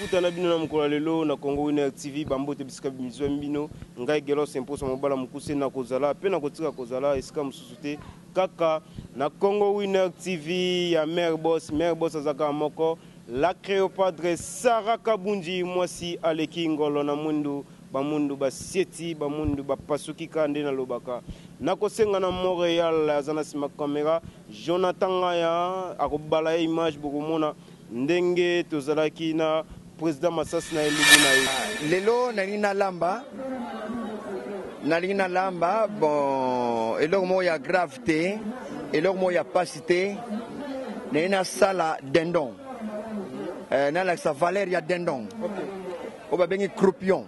mafuta na bino na mkola lelo na Congo Winner TV bambote bisika bimizwa mbino ngai gelo sempo sa mobala mukuse na kozala pe na kotika kozala esika mususute kaka na Congo Winner TV ya Mère Boss azaka moko la Cléopâtre Sarah Kabunji mwasi aleki ngolo na mundu bamundu basieti bamundu bapasuki kande na lobaka nakosenga na Montréal azana sima kamera Jonathan Ngaya akobala image bokomona ndenge tozalaki na président Massas na elubu na ye lelo nalina lamba bon eloko mo ya gravité eloko mo ya pasité na sala dindon na la sa valeur ya dindon o ba bengi croupion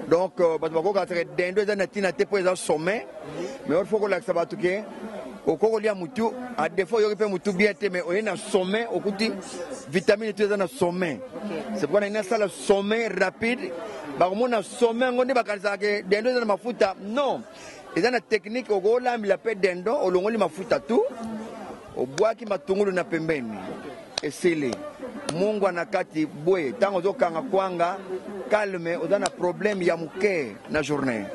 donc bato bakoka tere dindon eza na tina te po eza sommet mais il faut que la sa batuke au Corolia Moutou, à défaut, il y aurait Moutou bien, mais on est en sommet, au côté vitamine et tout dans le sommet. C'est pourquoi on a une salle sommet rapide. Bah, on a sommet, on est pas comme ça, que dendo dans ma fouta. Non. Et dans la technique, au gros, là, il appelle dendo, au long, il m'a fouta tout. Au bois qui m'a tourné na pembeni. Et c'est les. Mungu anakati boye. Tant aux autres, kwanga, calme, on a un problème, il y a mouké, na journée.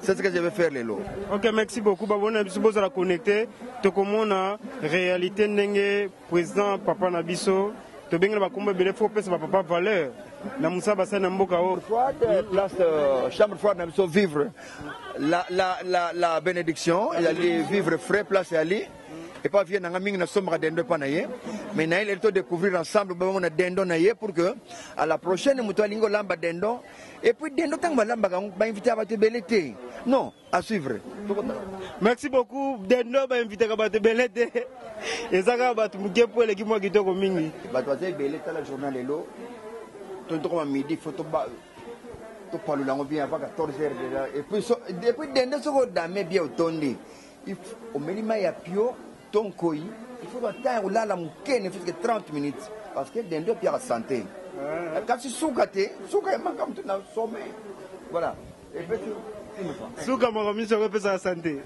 C'est ce que je vais faire les lots. Ok, merci beaucoup. On a besoin de connecter. Tu comment la réalité n'est président Papa Nabiso. Tu bien le combat il faut passer papa valeur. Na Moussa Bassa Namboka. Place chambre froide Nabiso vivre la bénédiction. Il allait vivre frais place Ali. Et pas vient dans na sombre dendo panaye. Mais na il faut découvrir ensemble on a dendo naye pour que à la prochaine mutualingo lamba dendo. Et puis dendo tang balamba ba inviter à te belete. Non, à suivre. Merci beaucoup. Dendo ba inviter à te belete. Et ça va ba tumuke pour l'équipe moi qui to ko mingi. Ba to belete la journal lelo. Tonto à midi photo ba to parler lango bien avant 14h déjà. Et puis dendo soko dame bien otondi. Il faut au minimum ya pio ton koi. Il faut attendre là la mukene fait que 30 minutes parce que dendo pia la santé. Quand tu soukate, souka manque comme tout dans le sommet. Voilà. Et puis souka mon ami se repose à la santé.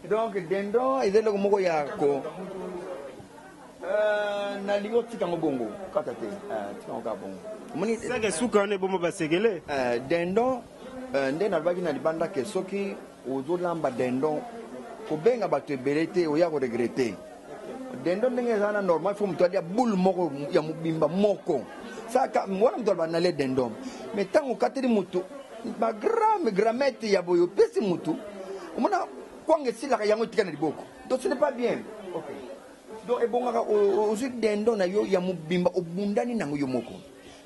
Donc dendo il est le moko ya ko na ligo tika ngobongo katate tika ngabongo. Moni ça que souka ne bomo ba segele. Dendo nde na baki na libanda ke soki ozolamba dendo ko benga bato belete oya ko regretter. Dendo ndenge zana normal faut mutwalia boule moko ya mubimba moko saka mwana mutwala na le dendo mais tango kateri mutu ba gramete ya boyo pesi mutu umona kwange sila ka yango tikana liboko donc ce n'est pas bien. OK donc e bonga ozu dendo na yo ya mubimba obundani nango yo moko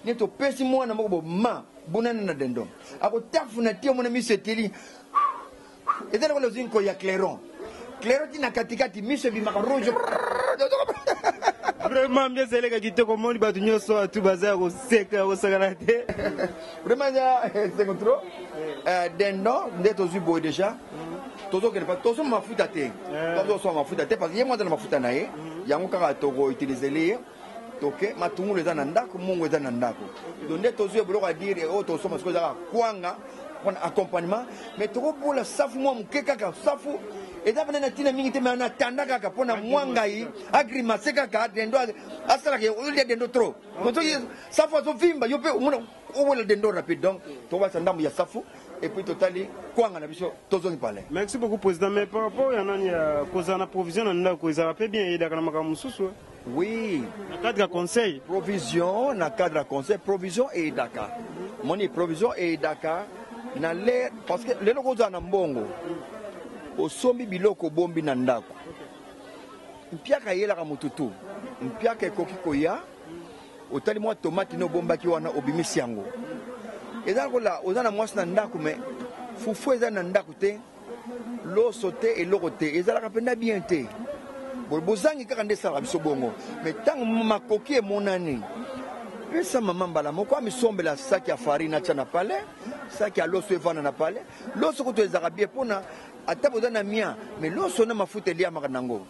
neto pesi mwana moko bo ma bunana na dendo ako tafuna tio mona miseteli ezana ko lozinko ya clairon tina katikati mise bimaka rouge. Vraiment bien c'est les gars qui te commandent ba tunyo so tu bazar au seka au sagalate. Vraiment c'est contrôle. Dendo ndeto zubo déjà. Tozo que pas tozo mafuta te. Tozo so mafuta te parce que yemo dans mafuta nae yango kaka toko utiliser les toke matungu les ananda ko mungu les ananda ko. Donc ndeto zubo bolo ka dire o to so masko za kwanga pour accompagnement mais toko pour la safu mo mukeka ka safu. Et d'abord, tina mingi te mana tanda kaka pona mwangai agrima seka ka dendo asala ke uli dendo trop. Koto safu so vimba yo pe umuna owola dendo rapide donc to ba sandamu ya safu et puis totali kwanga na biso tozo ni pale. Merci beaucoup président mais par rapport à nani cause na provision na ko za pe bien ida kana maka mususu. Oui, na cadre conseil. Provision na cadre conseil provision et Dakar. Moni provision et Dakar na l'air parce que le logo za na mbongo. Osombi biloko bombi na ndako mpiaka yelaka mututu mpiaka ekoki koya otali mwa tomate no bombaki wana obimisi yango eza kola ozana mwasi na ndako me fufu eza na ndako te loso te eloko te ezalaka penda bien te bozangi kaka nde esalaka biso bongo me ntango makoki emonani pesa mama mbala moko amisombela saki ya farine atia na pale saki ya loso evana na pale loso kutu ezalaka bien mpona ata bozana mia mais loso na mafuta eliamaka nango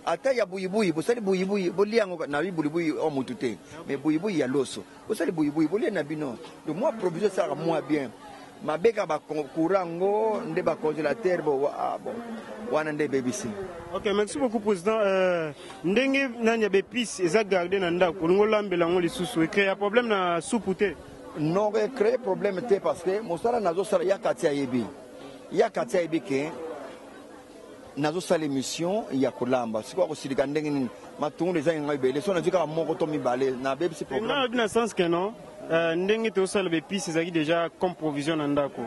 ata ya buyibuyi bosali buyibuyi boliango na buyibuyi o mutu te mais buyibuyi ya loso bosali buyibuyi bolia na bino donc moi provision ça moi bien mabeka ba courant ngo nde ba congélateur bon wana nde BBC. Ok, merci beaucoup président. Ndenge nanya be pis eza garder na ndako ngo lambela ngo lisusu créer un problème na soupouté. Non créer problème té parce que mosala nazo sala ya katia yebi. Ya katia yebi ke nazo sala émission ya kolamba. Siko ko silika ndenge nini matungu les gens ngabele so na dika moko to mibale na BBC problème. Non, dans le sens que non. Ndenge to sala be pis ezaki déjà comme provision na ndako.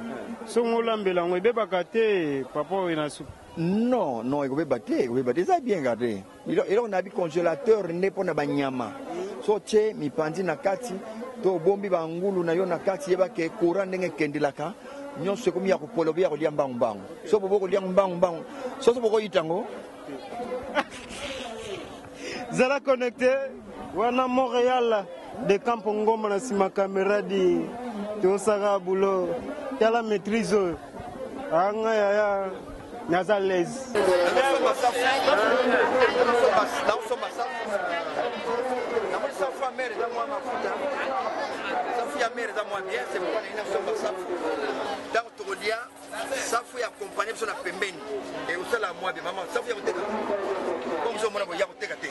So ngo lambela ngo bebaka te papa ina soup. Non, non, il faut battre, ça bien gardé. Il on a un congélateur n'est pas na banyama. So che mi pandi na kati to bombi bangulu na yo na kati yeba ke courant ndenge kendilaka. Nyon se komi ya ko polo bia ko liamba mbang. So bobo ko liamba mbang. So bobo itango. Zala connecté wana Montréal de Campo Ngoma na sima caméra di to sara bulo tala maîtrise anga ya Nazalez. Safu ya compagnie biso na pembeni et osala moi be maman safu ya koteka comme zo mona ya koteka te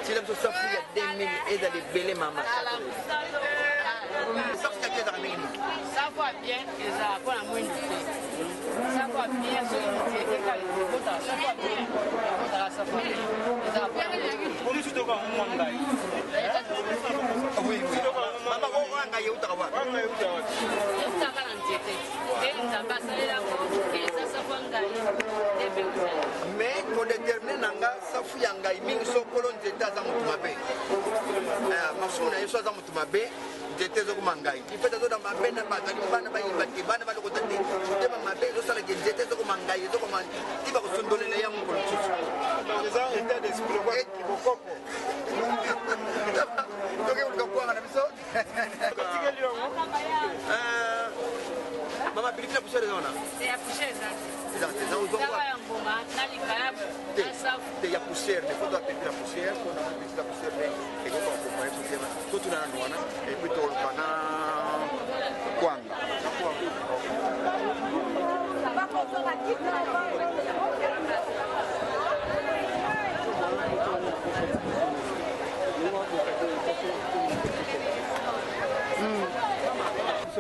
tila biso safu ya 2000 eza de bele mama safu ya keza mingi safu bien eza pona mwindi te safu bien so te ka kota safu bien kota safu eza pona Comme si tu vas au monde. Oui, oui. Maman, on va en Yauta. Mais pour déterminer nanga safu yanga mingi so kolon zeta za mutu mabe. Masuna yeso za mutu mabe zeta zo kumangai. Ipeta zo da mabe na bazali bana ba yibati bana ba lokota te. Te ba mabe zo sala zeta zo kumangai zo komandi. Tiba ko sondolele yangu ko tsusu. Les gens étaient d'esprit quoi qui beaucoup. Donc on doit voir na biso. Mama pilipili poussière zona. C'est la poussière ça. C'est ça, c'est ça. On doit voir. Il y a poussière, il faut appeler la poussière, on a la poussière et on va accompagner tout ça. Tout dans la noix et puis tout le pana kwanga.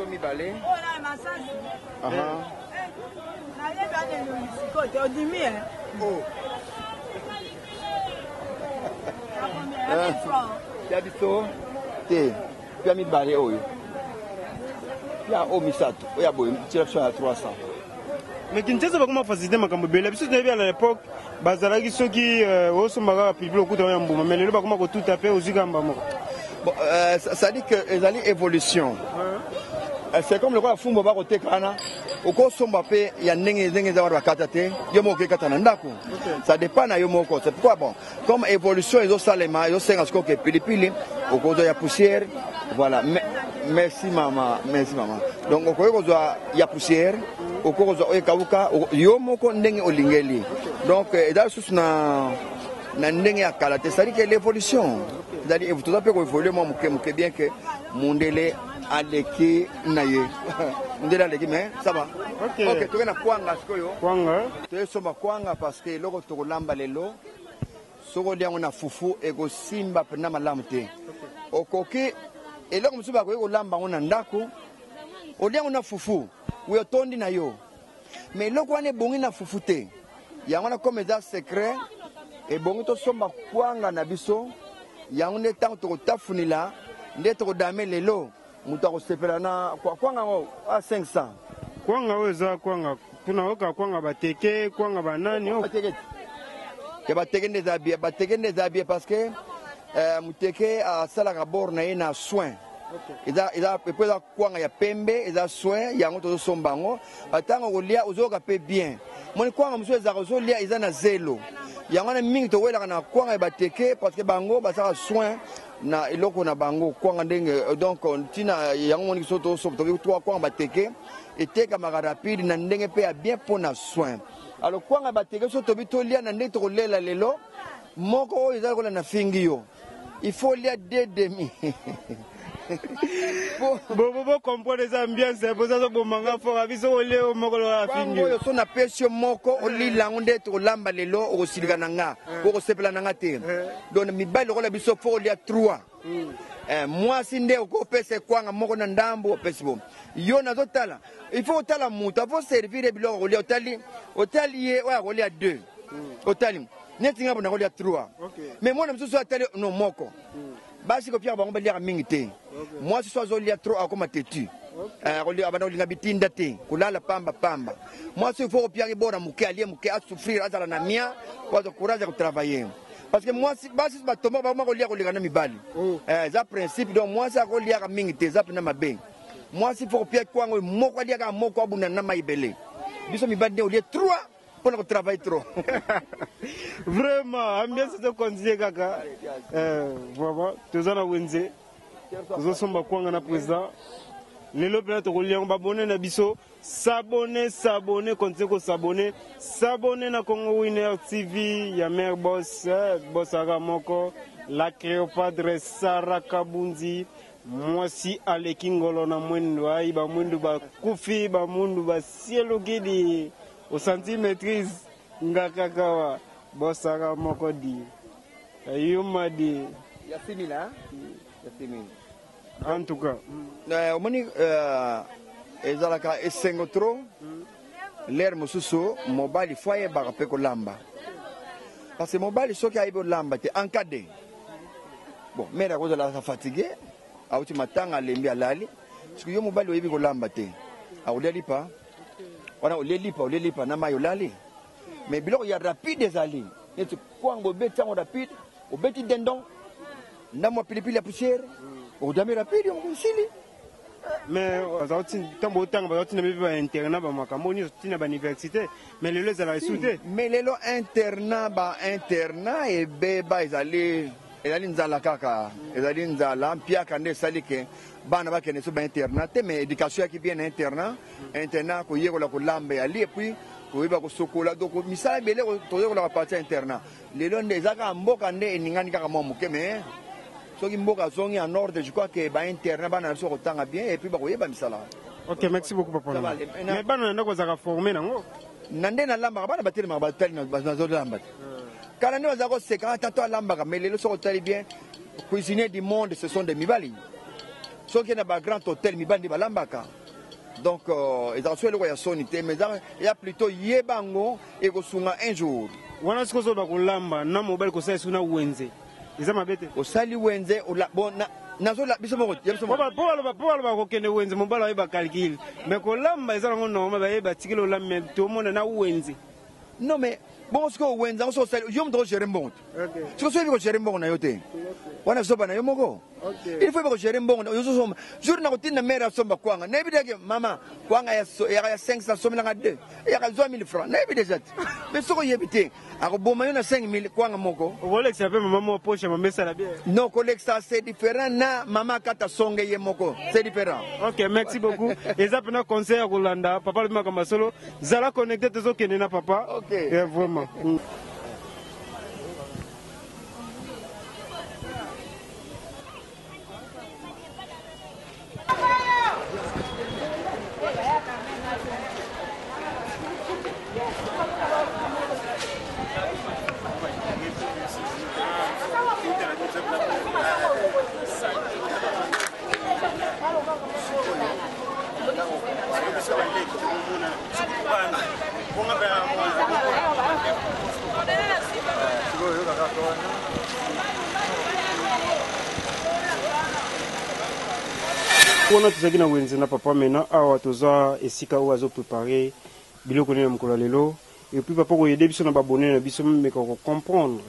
Mi balé. Oh. Yabito te pia mi balé oyo. Ya o misato. Oya boy, tira sur 300. Mais Kinshasa va comment faciliter makambo bela biso na à l'époque bazalaki soki osomaka public okuta ya mbuma mais lelo ba comment ko tout à fait ozikamba moko. Bon ça dit que ezali évolution. C'est comme le quoi fumbo ba côté kana. Oko somba pe ya ndenge za wa kata te yo moko kata na ndako. Ça dépend na yo moko. C'est pourquoi bon comme évolution ezo salema ezo senga sko ke pilipili oko zo ya poussière voilà. Merci maman, merci maman. Donc oko zo ya poussière oko zo e kauka yo moko ndenge olingeli. Donc dans sous na ndenge ya kala te c'est-à-dire que l'évolution c'est-à-dire vous tout à fait ko évoluer moi muke bien que mondele aleki naye ndela aleki mais ça va. OK tu na kwanga sikoyo Kwanga tu somba kwanga parce que loko to lamba lelo soko liango na fufu ego simba pena malamu te okoki eloko musuba ko lamba ngona ndako oliango na fufu we tondi na yo mais loko wane bongi na fufu te yango na comme ça secret et bongi to somba kwanga na biso yango ne tango to tafunila nde to dame lelo mutu akosepela na kwanga ngo a 500 kwanga weza kwanga tuna oka kwanga bateke kwanga banani o ke bateke ndes habillé parce que muteke a sala bord na ina soin eza peut kwanga ya pembe eza soin yango to sombango atango kolia ozoka pe bien moni kwanga muso eza kozolia eza na zelo yango na mingi to wela na kwanga bateke parce que bango basaka soin na iloko na bango kwanga ndenge donc tina yango moni soto so to kwanga bateke eteka maka rapide na ndenge pe ya bien pona soin alors kwanga bateke so to bitolia na ndenge to kolela lelo moko eza kola na fingi yo il faut lia 2 demi Bobo comprendre les ambiances, pour ça que manga fort aviso ole o mokolo la fini. Yo so na pesio moko olila ngonde to lamba lelo o siligananga ko sepela nanga te. Donc mi bali ko la biso fo lia 3. Moi sinde ko pese kwanga moko na ndambo pese bom. Yo na totala. Il faut tala muta, faut servir bilo ko lia otali ye wa ko lia 2. Otali. Netinga bona ko lia 3. Mais moi na biso atali no moko. Basi ko pia bango balia mingi te. Moi ce soir zolia 3 comme tetu. Rolia bana olinga bitinda te. Kulala pamba. Moi ce faut pia bora muke alie muke a souffrir azala na mia pour courage de travailler. Parce que moi si basi ba tomba ba ko lia ko linga na mibali. Ça principe donc moi ça ko lia mingi te za pena mabe. Moi si faut pia kwango moko lia ka moko abuna na maibele. Biso mibali olia 3 pour travailler trop. Vraiment, ambiance de continuer kaka. Voilà, tous en Wenze. Nous sommes quoi na président. Les lobes to lion babone na biso, s'abonner, continuer ko s'abonner na Congo Winner TV, ya mère boss, boss Aramoko, la Cléopâtre Sarah Kabundi. Moi si Alekingolo na mwendo ai ba mwendo ba kufi ba mundu ba cielo gidi. Au centimétrise, ngakakawa, bossara mokodi. Yuma di. Yasimi là. Yasimi. En tout cas. Omoni ezalaka esengo trop. L'air mususu mobile foye barape ko lamba. Parce que mobile soki aibo lamba te encadré. Bon, mais la cause de la fatigué, a uti matanga lembi alali. Parce que yo mobile oyebi ko lamba te. A uleli pa. Wana olelipa na mayo lali. Mais biloko ya rapide ezali. Netu kwango beti ngo rapide, obeti dendon. Ndamo pilipili ya poussière. Odami rapide on sili. Mais azauti tambo tanga bazauti na biba internat ba makambo ni tina ba université, mais lelo za la soute. Mais lelo internat et beba ezali nzala kaka. Ezali nzala mpia kande salike. Bana ba kene so ba internat mais éducation qui bien internat ko yeko la ko lambe ali et puis ko yeba ko sokola donc misala bele ko toyo la partie internat lelo ndezaka mboka nde eningani kaka mo muke mais soki mboka zongi en ordre je crois que ba internat bana so ko tanga bien et puis ba ko yeba misala. OK, merci beaucoup papa. Mais bana ndako za former nango nande na lamba bana bateli ma bateli na zo lamba kana ne wazako seka tato lamba mais lelo so ko tali bien cuisinier du monde ce sont des mibali. Ceux qui ont un grand hôtel, ils balambaka. Donc, ils ont fait le royaume, mais il y a plutôt Yebango et Gosunga un jour. On a ce que vous avez lamba, na mobile ko sai suna wenze. Ils ont mabete. Au sali wenze, au la bon na zo la biso mo. Pour ko kene wenze mobile ba calcul. Mais ko lamba ils ont non ba ba tikilo lamba tout monde na wenze. Non mais bon ce que wenze on so sali, yo mo gérer mbongo. OK. Ce que so ko gérer mbongo na yote. Wana soba na yo moko. Il faut que gérer mbongo yo so jour na ko tinna mère somba kwanga. Na bidage mama kwanga ya 500 somela nga 2. Ya ka 1000 francs. Na bidage. Mais so ko yebite. Ako boma yo na 5000 kwanga moko. Rolex appelle maman poche maman ça la bien. Non, Rolex c'est différent na maman kata songe ye moko. C'est différent. OK, merci beaucoup. Et ça pena conseil à Rolanda, papa le makamba solo, zala connecter tes okene na papa. OK. Et vraiment. On a tous na wenze na papa maintenant awa toza esika o azo préparer biloko ni mkola lelo et puis papa ko yede biso na babonné na biso mais ko comprendre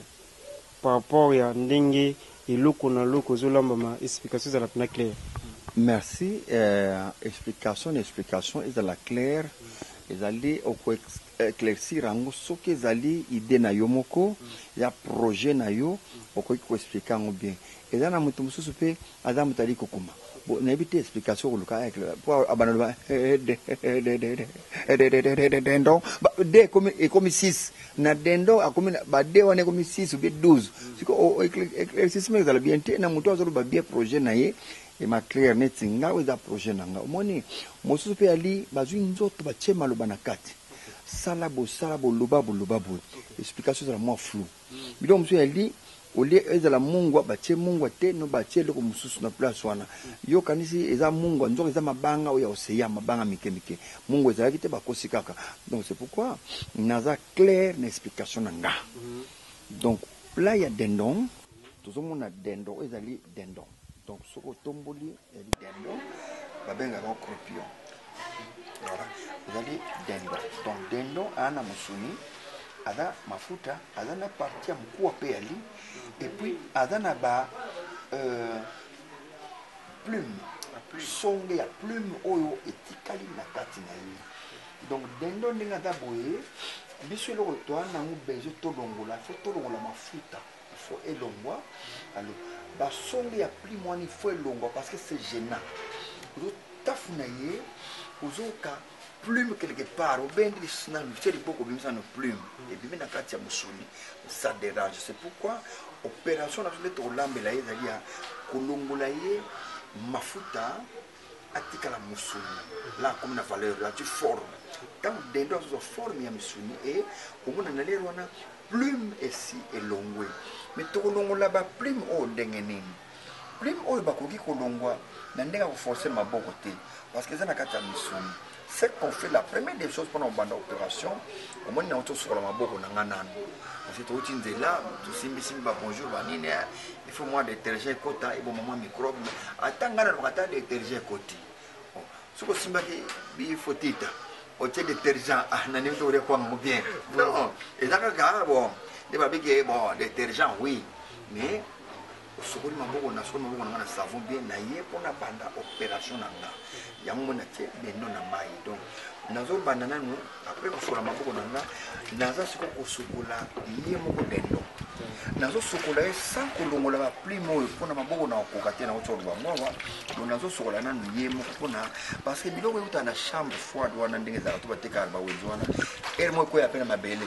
par rapport ya ndenge eloko na loko zo lamba ma explication za la pena claire. Merci explication est à la claire. Ils allaient au éclaircir yango soki ezali idée na yo moko ya projet na yo okoki koexplike yango bien eza na moto mosusu mpe aza moto ali kokoma nayebi te explication koluka po abana loba dendon de ekomi 6 na dendon akomi bade wana ekomi 6 ou bien 12 siko éclaircissement ezala bien te na moto azoloba bien projet na ye ema clair neti nga oyo eza projet na nga omoni mosusu mpe ali bazwi nzoto batie maloba na kati sala boloba boye explication ezala mwa flou biloko mosusu yali olie ezala mungwa batie mungwa te no batie eloko mosusu na place wana yo kanisi eza mungwa nzoko eza mabanga oyo ya oseya mabanga mike mungwa ezalaki te bakosi kaka donc c'est pourquoi naza clair na explication na nga donc là ya dendon tozomona dendon ezali dendon donc soko tomboli ezali dendon babengaka croupion voilà ezali dendon donc dendon ana musuni ada mafuta ada na partie ya mkuwa pe ali et puis ada na ba plume songe ya plume oyo etikali na kati na ye donc dendon ndenge ada boye biso eloko toana nango besoin tolongola fo tolongola mafuta fo elongwa alors basonge ya plume wana il faut elongwa parce que c'est gênant ozotafuna ye ozoka plume quelque part au ben na c'est beaucoup bien ça no plume et puis na kati ya musuni ça dérange c'est pourquoi opération na tole to lambela ye zali ya kolongola ye mafuta atikala musuni là comme na valeur là tu forme quand dendo zo forme ya musuni et au mona na lero wana plume esi elongwe mais to kolongola ba plume o ndengeni plume o bakoki kolongwa na ndenga ko forcer maboko te parce que ça na kati ya musuni. C'est qu'on fait la première des choses pendant une opération. Au moins, on a sur la maboko na nganan. Parce que tout est là, tout simbi bonjour, il faut moi déterger kota et bon maman microbe. Attends, ngana lokata déterger koti. Ce que simba bi fotita. O te détergent na ni to re kwa bien. Non, et ça ka bon, des babé que bon détergent oui, mais sokoli maboko na sokoli maboko na savon bien na ye pona banda opération na nga yango na tie dendo na mai donc nazo banda nanu après ko sola maboko na nga naza siko ko sokola ye moko dendo nazo sokola ye sans kolongola ba plume oyo pona maboko na kokate na otso lwa mwa donc nazo sokola nanu ye moko pona parce que biloko yuta na chambre froide wana ndenge za to bateka ba wenzo wana er mo ko ya pena mabele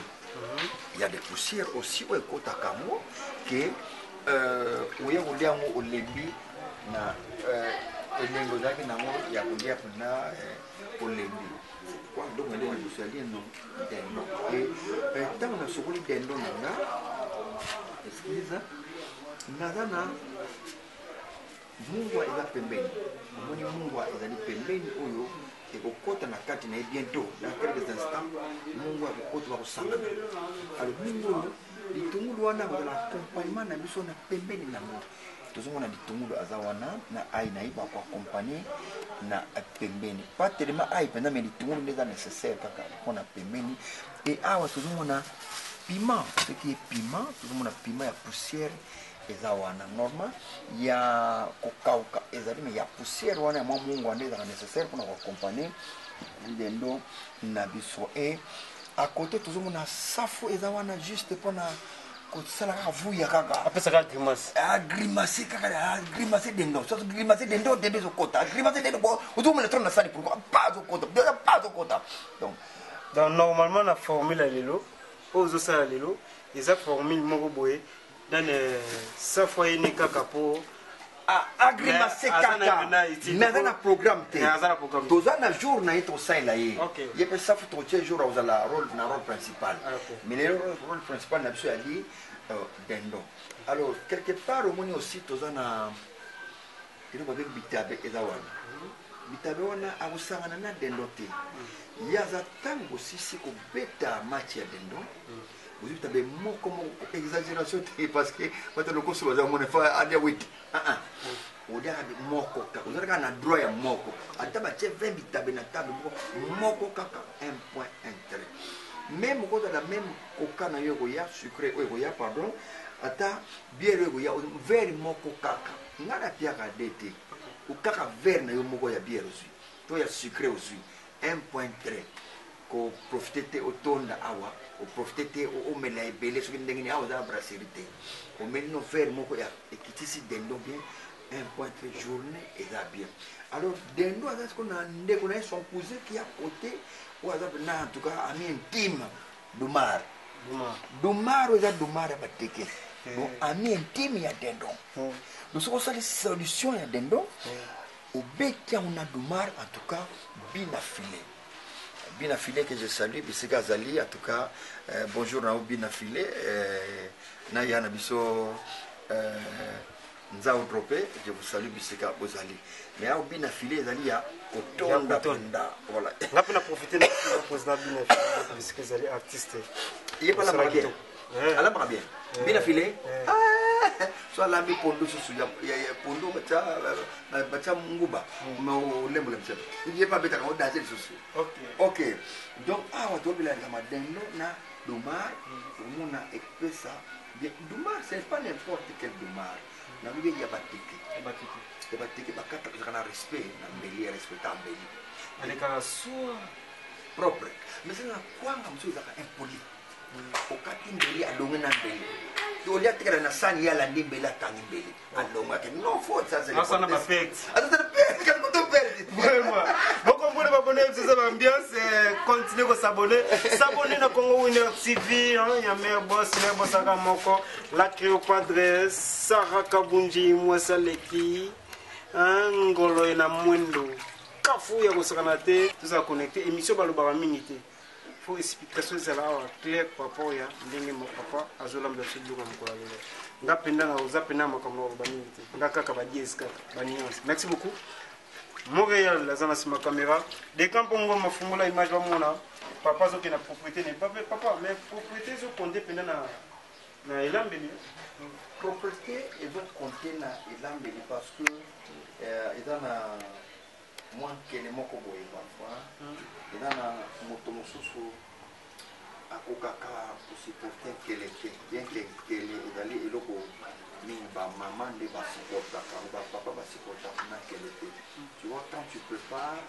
il y a des poussières aussi au kota kamo que uye kulia ngo ulebi na elengo zake na ngo ya kulia kuna ulebi kwa ndo ngelo wa Australia no dendo tangu na sokoli dendo nanga excuse nazana Mungu eza pembeni moni Mungu ezali pembeni oyo ekokota na kati na bientôt dans quelques instants Mungu akokota kusangana alors Mungu litungulu wana ngala accompagnement na biso na pembeni na mo tozomona litungulu azawana na ai na iba kwa accompagner na pembeni pas tellement ai pendant mais litungulu ndeza nécessaire kaka pona pembeni et awa tozomona piment ce qui est piment tozomona piment ya poussière ezawana normal ya kokauka ezali mais ya poussière wana ya Mungu ndeza nécessaire pona accompagner ndendo na biso et à côté toujours mon safo ezawana juste pour na kosala vuya kaka apesa ka grimace grimace kaka grimace dendo so grimace dendo dendo zo kota grimace dendo bo ozo mo le tron na sali pour pas zo kota donc normalement la formule lelo ozo sala lelo eza formule moko boye dans safo yene kaka po agrimace kaka mais dans un programme tous un jour na ito sai la ye il peut ça faut tout jour aux la rôle principal mais le rôle principal na biso ali dendo alors quelque part au moni aussi tous na il va avec bitabe ezawana bitabe wana akusangana na dendo te yaza tango sisi ko beta match ya dendo vous avez moko exagération parce que quand le cours va mon fa adia 8 on dirait moko ka vous avez na droit ya moko ataba che 20 bitabe na table moko kaka 1 point intérêt même quand la même coca na yo ya sucré o ya pardon ata bière yo ya verre moko kaka ngana pia ka dete ou kaka verre na yo moko ya bière aussi to ya sucré aussi 1 point 3 ko profiter te otonda awa o profiter te o mela ebele soki ndenge ni awa za brasserie te o meli no verre moko ya ekitisi dendo bien un point très journée et ça bien alors dendo aza ko na ndeko na son cousin qui a côté ou aza na en tout cas ami intime Dumar Dumar oza Dumar bateke donc ami intime ya dendo donc ce ça les solutions ya dendo au beki on a Dumar en tout cas bien affilé que je salue bisika azali en tout cas bonjour na bien affilé na yana biso Nzao Tropé, je vous salue bisika bozali mais au bien affilé ezali ya kotonda tonda voilà ngapi na profiter na président bien affilé bisika ezali artiste il pas la bien ala pas bien bien affilé soit la mi pondo susu ya pondo bacha nguba mo lembo lemse il pas beta ko danser susu OK donc awa to bila kama dendo na Dumar muna ekpesa bien Dumar c'est pas n'importe quel Dumar na bibi ya batiki bakata kana respect na mbeli respecta mbeli aleka sua propre mais c'est la kwanga mso zaka impoli okati mbeli alonga na mbeli to lia tikara na sani ya landi mbeli atangi mbeli alonga ke no faute ça c'est ça na perfect attends perfect quand tu perds vraiment beaucoup de abonnés c'est ça ambiance continuez de s'abonner na Congo Winner TV ya meilleur boss aka moko la Cléopâtre Sarah Kabunji Mwasa Leki ngolo ena mwendo kafu ya kosakana te tuza connecter émission balobaka mingi te faut explication zala clair papa ya ndenge mo papa azolamba suduka mkola lelo ngapenda na uzapenda makambo bamingi te ngakaka ba 10 kaka banyonse merci beaucoup Montréal la zona sima caméra des campongo mafungula image ba mona papa zo na propriété ne papa mais propriété zo compter penda na elambeli propriété et donc compter na elambeli parce que ezana moins que les moko boye parfois ezana moto mosusu akokaka supporter qu'elle était bien qu'elle ezali eloko mingi ba maman de ba supportaka ba papa ba supportaka na qu'elle était tu vois quand tu prépares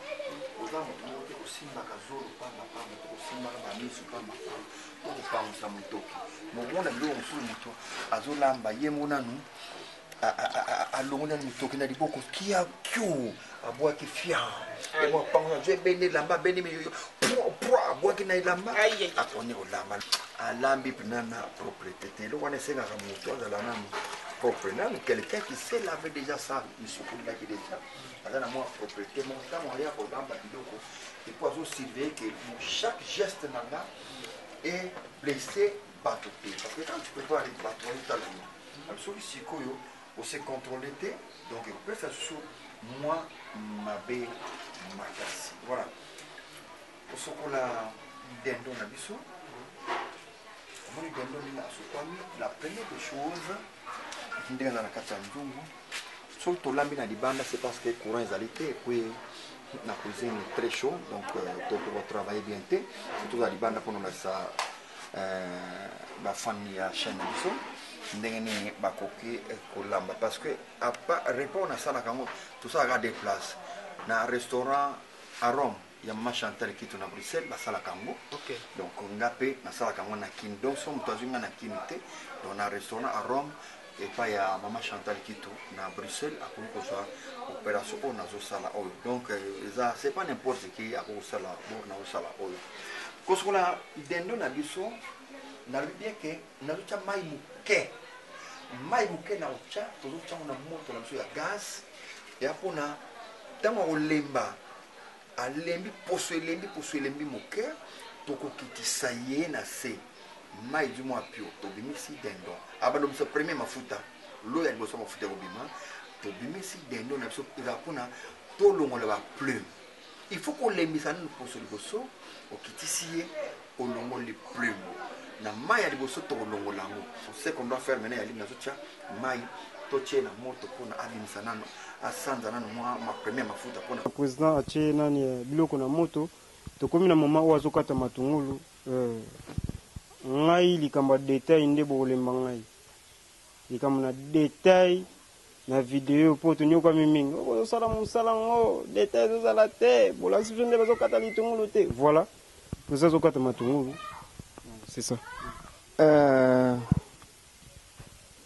oza moto moko te kosimbaka zolo pamba pamba te kosimbaka bamisu pamba pamba to kopangusa motoki momona biloko mosusu moto azolamba ye monanu alongona motoki na liboko kia kyo abwaki fia emo pango je bene lamba bene me pro abwaki na ilamba akoni olamba alambi pinana propriété te lo wana senga ka moto azala nanu propre nanu quelqu'un qui sait laver déjà ça misukuli la qui déjà azana moi propriété mon temps on ya ko lamba biloko et pour surveiller que chaque geste nanga est blessé bateau parce que quand tu prépares les bateaux talent absolument sikoyo on s'est contrôlé donc on peut faire sur moi mabe makasi voilà pour ce qu'on a dendo na biso on a dendo na sokwami la première des choses ndenge na kata nzungu so to lambi na libanda c'est parce que courant ezalité et puis na cuisine très chaud donc on peut travailler bien té surtout na libanda pour nous ça ba famille ya chaîne biso ndenge ni bakoki kolamba parce que à pas répondre à ça na kango tout ça regarde des places na restaurant à Rome ya mama Chantal qui na Bruxelles ba sala kango OK donc ngape na sala kango na kin donc so mutazunga na kimite dans un restaurant à Rome et pas ya mama Chantal qui na Bruxelles a ko ça opération on a zo sala oyo donc ça c'est pas n'importe qui a ko sala bon na sala oyo ko so na dendo na biso na bien que na lucha mai muke na ucha tozucha na moto na biso ya gaz et apona tama olemba alembi poso elembi moke tokokitisa ye na se mai du mois pio tobimisi dendo abalo mso premier mafuta lo ya liboso mafuta obima tobimisi dendo na biso ezapona tolongola ba plume il faut qu'on lembisa na poso liboso okitisi ye olongoli plume na mai ya liboso tolongola ngo ce qu'on doit faire maintenant ya limna socha mai toche na moto pona alimisa nano asanza nano ma premier mafuta pona président ache nani biloko na moto tokomi na mama oyo azokata matungulu ngai likamba detail nde bolemba ngai likamba na detail na video po tonyoka mimingi ozosala mosala ngo detail ezala te bolasi nde bazokata litungulu te voilà Vous avez quoi matungulu? C'est ça.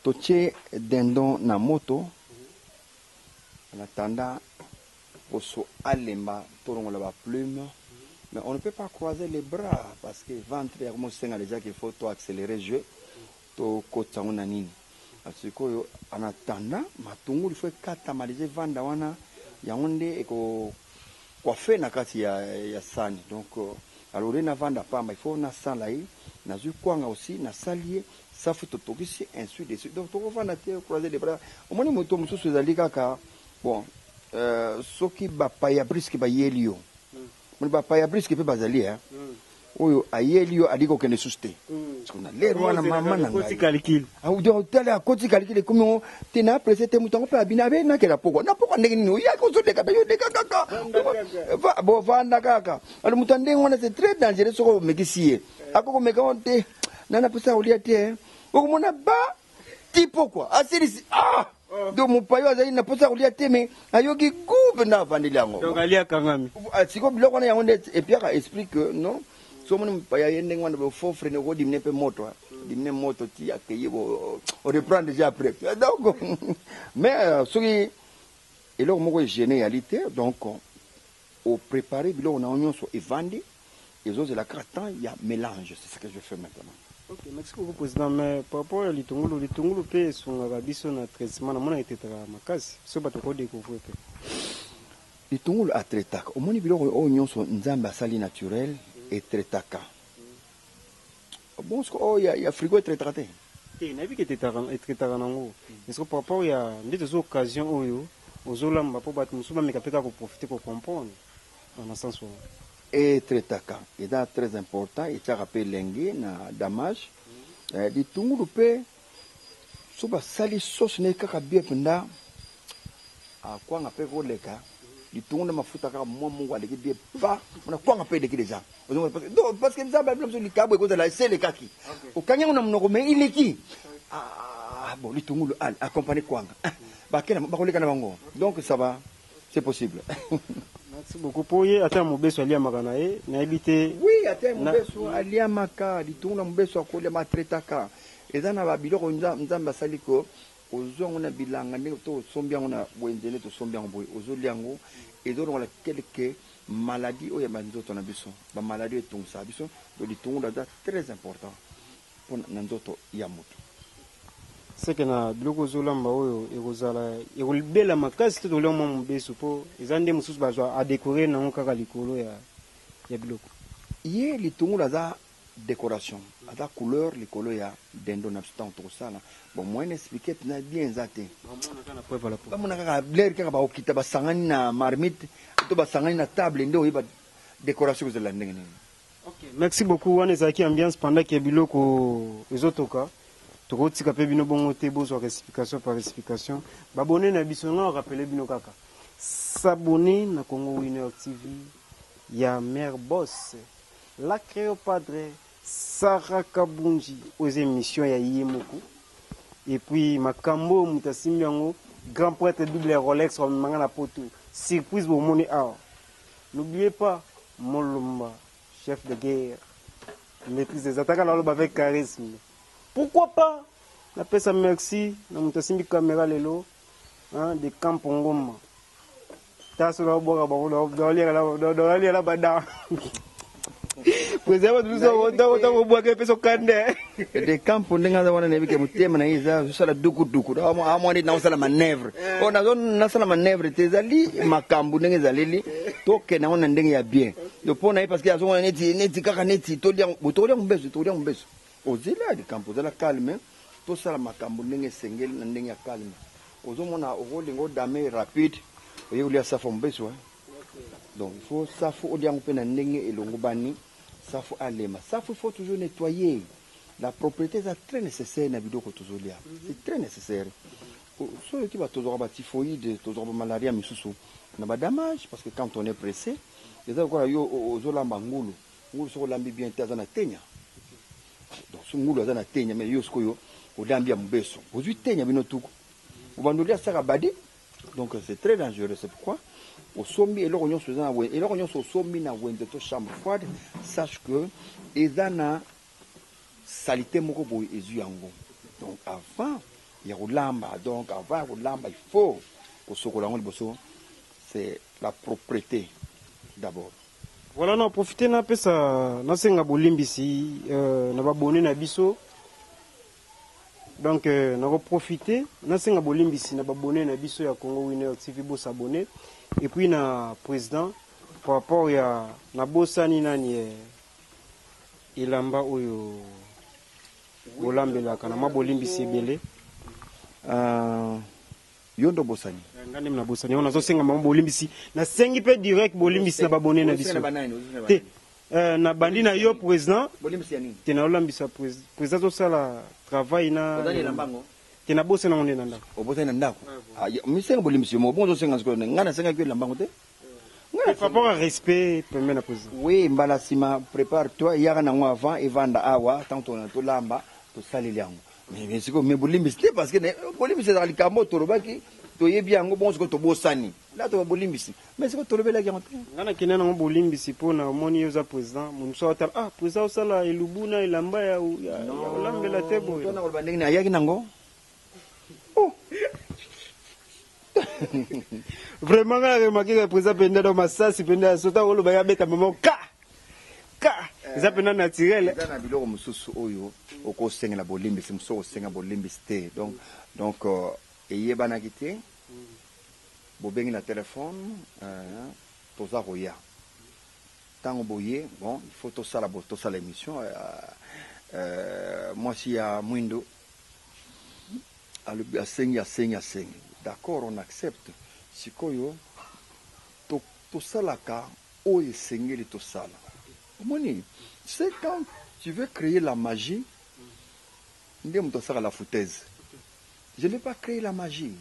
Toche dindon na moto. En attendant, pour se alemba, tourner la plume. Mais on ne peut pas croiser les bras parce que ventre, il y a déjà qu'il faut accélérer le jeu. To kota una nini. Parce que en attendant, matungulu il faut katamaliser vanda wana yangonde eko coiffé na kati ya sani. Donc alors na vanda pamba il faut na salai na zukwanga aussi na salier ça faut totokisi ainsi de suite. Donc to vanda te croiser les bras. Au moins moto mususu ezali kaka bon soki ba paya briske ba yelio. Mon ba paya briske pe bazali hein. Oyo ayelio aliko kene suste. Kuna lero na mama na koti calcul. Au do tele a koti calcul comme tena presete mutango pe abina be na kela poko. Na poko ndenge nini ya ko so de ka yo de kaka. Va bo vanda kaka. Ale mutande ngona c'est très dangereux soko mekisie. Akoko meka onte nana pesa ulia te. Okumona ba tipo quoi. Asiri ah. Donc mon payo azali na posa ulia te mais ayoki coupe na vandeli yango. Donc alia kangami. Siko biloko na yango et puis explique que non. So moni paya yende ngwana be fo freiner ko dimne pe moto dimne moto ti accueillir on reprend déjà après donc mais ce qui et là moko généralité donc au préparer biloko na onyo so evandi et autres de la carton il y a mélange c'est ce que je fais maintenant. Ok, merci beaucoup président mais par rapport à litungulu pe songa biso na traitement na mona etetaka makasi so bato ko découvrir pe litungulu a traitaka au moni biloko onyo so nzamba sali naturel et traitaka. Bon, il y a frigo et traitaka. Il y a vu que tu es traitaka nango. Est-ce que par rapport il y a des occasions où aux olamba pour battre musuba mais kapeka ko profiter pour comprendre dans le sens où et traitaka. Et c'est très important et ça rappelle lengue na damage. Di tungulu pe suba sali sauce ne kaka bien penda a kwa ngape ko leka. Du tout, mafuta kaka mwa mungu aleki bien pas on a quoi ngape leki déjà parce que ça ba blam so likabo ko la c'est le kaki o kanya on mnoko mais il leki ah bon litungulu al accompagner kwanga ba kena ba ko leka na bango donc ça va c'est possible. Merci beaucoup pour y attendre mobeso alia makana na habité oui attendre mobeso alia maka litungulu mobeso ko le matretaka ezana ba biloko nzamba saliko ozongo na bilanga ndenge to sombiango na bwenzele to sombiango boy ozoliango ezolo la quelques maladies oya banzoto na biso ba maladie etungisa biso do litungu da très important pour na nzoto ya mutu c'est que na biloko zolamba oyo ekozala ekolibela makasi to le mo mbeso po ezande mususu bazwa a décorer na kaka likolo ya biloko ye litungu da décoration à la couleur les couleurs ya dendo na substance tout ça là bon moi n'expliquer na bien zaté ba mona ka blair ka ba okita ba sangani na marmite to ba sangani na table ndo ba décoration de la ndenge. OK merci beaucoup wana zaki ambiance pendant que biloko ezotoka to kotika pe bino bongo te bozo respication par respication ba bonné na biso nga rappeler bino kaka s'abonner na Congo Winner TV ya Mère Boss la Créopadre Sarah Kabunji aux émissions ya Yemoku et puis Makambo Mutasimbiango grand prêtre double Rolex on mangana poto surprise au monde ah n'oubliez pas Molumba chef de guerre maîtrise des attaques avec charisme pourquoi pas la pesa merci na Mutasimbi caméra lelo hein de Kampongoma taso la boka bango do la bada Kwezeba duso wota mobwake peso kande. De campo ndenga wana nebike mutema na iza sala duku. Amwani na sala manevre. Ona zone na sala manevre tezali makambu ndenga zaleli toke na ona ndenga ya bien. Yo pona parce que azona neti kaka neti tolia mbeso. Ozila de campo zala calme to sala makambu ndenga sengeli na ndenga ya calme. Ozomona ogolingo dame rapide. Oyeuli safa mbeso. Donc il faut ça faut olia ngopena ndenge elongo bani. Ça faut aller, ça faut toujours nettoyer. La propriété est très nécessaire dans la vidéo que c'est très nécessaire. Sur le type de typhoïde, de malaria, mais on a pas dommage parce que quand on est pressé, les gens qui ont des ngulu, ngulu sont lambi bien tazana tenya. Donc ce ngulu azana tenya mais yo skoyo odambi ya mbeso. Ozu tenya bino tuko. Ubandolia saka badi. Donc c'est très dangereux, c'est pourquoi Sombi et l'orion sous un et l'orion sur sombi na wende to chambre froide, sache que ezana salité moko boy ezuyango. Donc avant il y a lamba, donc avant lamba il faut que ce que bosso c'est la propreté d'abord. Voilà, on profiter na pesa na senga bolimbisi na ba bonné na biso. Donc na profiter na senga bolimbisi na ba bonné na biso ya Congo Winner TV bo s'abonner et puis na président par rapport ya na bosani nani ilamba oyo bolambela kana mabolimbisi ebele yondo bosani ngani mna bosani on azosenga mabolimbisi na sengi pe direct bolimbisi na babone na biso te na bandi na yo président bolimbisi ya nini tena olambisa président zo sala travail na bosani lambango tena bosana ngone na ndako obosani na ndako misenga bolimbisi mo bonzo sengasko ngana senga ke lambango te par rapport à respect premier na président oui mbala sima prépare-toi yaka na ngwa avant evanda awa tant on to lamba to saleli yango mais siko me bolimbisi te parce que bolimbisi za likambo to robaki to yebi yango bonzo ko to bosani là to bolimbisi mais siko to robela yango te ngana kinena ngo bolimbisi pona moni yo za président munso atal président sala elubuna elamba ya olambela te boy to na ko bandingi na yaki nango oh vraiment nga remarqué que président penda do masasi penda sota ko loba ya beta maman ka za penda naturel na biloko mususu oyo okosengela bolimbisi muso osenga bolimbisi te donc eyebana kite bobengi na téléphone toza koya tango boye bon il faut tosala émission moi si ya mwindo asengi d'accord on accepte sikoyo tosalaka oyo esengeli tosala omoni c'est quand tu veux créer la magie nde moto asala la foutaise je n'ai pas créé la magie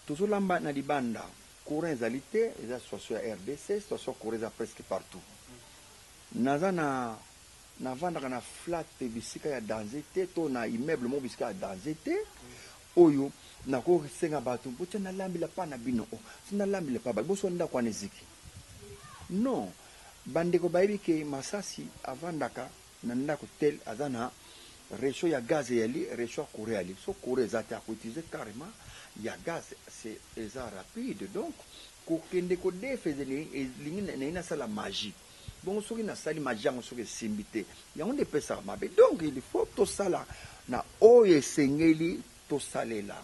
tozolamba na libanda courant ezali te eza situation ya RDC situation courant eza presque partout naza navandaka na flat bisika ya danger te to na immeuble mo bisika ya danger te oyo nakosenga bato botia nalambila pa na bino sinalambila pa boso ndako wana eziki non bandeko bayebi ke masasi avandaka na ndako tel aza na réchaud ya gaz yali réchaud ya courant yali so courant eza te akoutilize carrément ya gaz c'est eza rapide donc kokende kodefezeli elingi na sala magie bon soki nasali magie yango soki esimbi te yango nde epesaka mabe donc il faut tosala na oyo esengeli tosalela